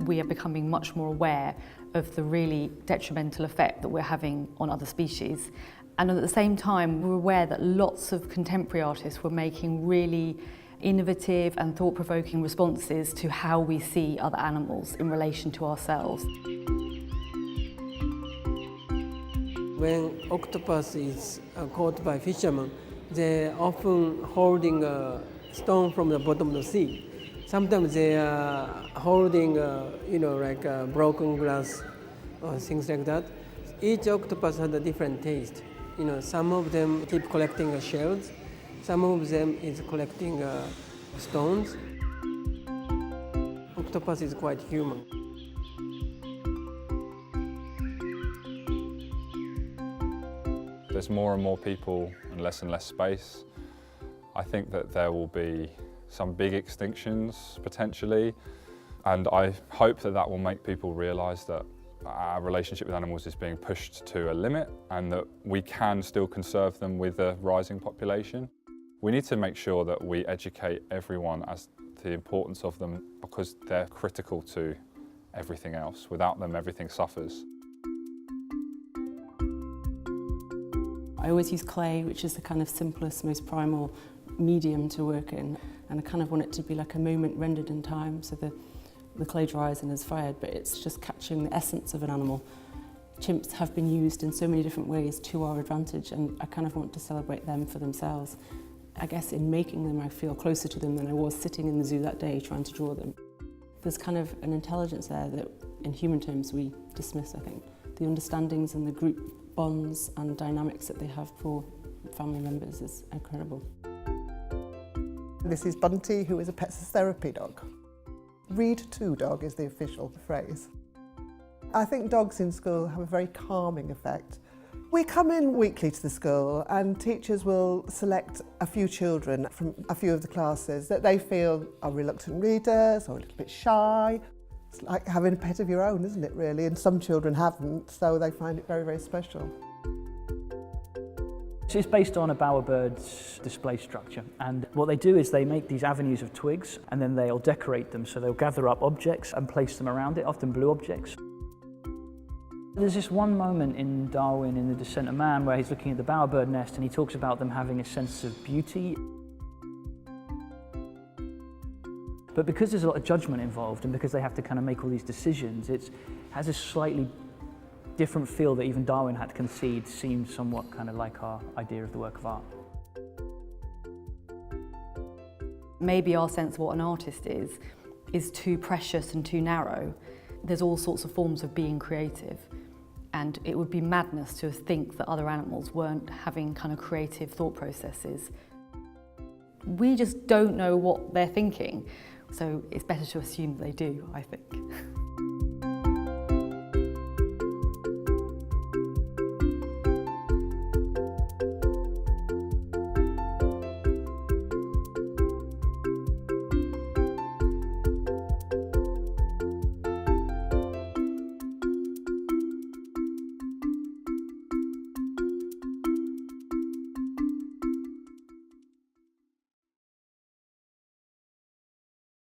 we are becoming much more aware of the really detrimental effect that we're having on other species. And at the same time, we're aware that lots of contemporary artists were making really innovative and thought-provoking responses to how we see other animals in relation to ourselves. When octopus is caught by fishermen, they're often holding a stone from the bottom of the sea. Sometimes they are holding, like broken glass or things like that. Each octopus has a different taste. Some of them keep collecting shells. Some of them is collecting stones. Octopus is quite human. There's more and more people and less space. I think that there will be some big extinctions potentially, and I hope that that will make people realise that our relationship with animals is being pushed to a limit and that we can still conserve them with a rising population. We need to make sure that we educate everyone as to the importance of them because they're critical to everything else. Without them, everything suffers. I always use clay, which is the kind of simplest, most primal medium to work in, and I kind of want it to be like a moment rendered in time, so the clay dries and is fired, but it's just capturing the essence of an animal. Chimps have been used in so many different ways to our advantage, and I kind of want to celebrate them for themselves. I guess in making them, I feel closer to them than I was sitting in the zoo that day trying to draw them. There's kind of an intelligence there that, in human terms, we dismiss, I think. The understandings and the group bonds and dynamics that they have for family members is incredible. This is Bunty, who is a pets therapy dog. Read to dog is the official phrase. I think dogs in school have a very calming effect. We come in weekly to the school and teachers will select a few children from a few of the classes that they feel are reluctant readers or a little bit shy. It's like having a pet of your own, isn't it, really? And some children haven't, so they find it very, very special. So it's based on a bowerbird's display structure, and what they do is they make these avenues of twigs and then they'll decorate them, so they'll gather up objects and place them around it, often blue objects. There's this one moment in Darwin in The Descent of Man where he's looking at the bowerbird nest and he talks about them having a sense of beauty. But because there's a lot of judgment involved and because they have to kind of make all these decisions, it has a slightly different feel that even Darwin had to concede seemed somewhat kind of like our idea of the work of art. Maybe our sense of what an artist is too precious and too narrow. There's all sorts of forms of being creative, and it would be madness to think that other animals weren't having kind of creative thought processes. We just don't know what they're thinking, so it's better to assume they do, I think.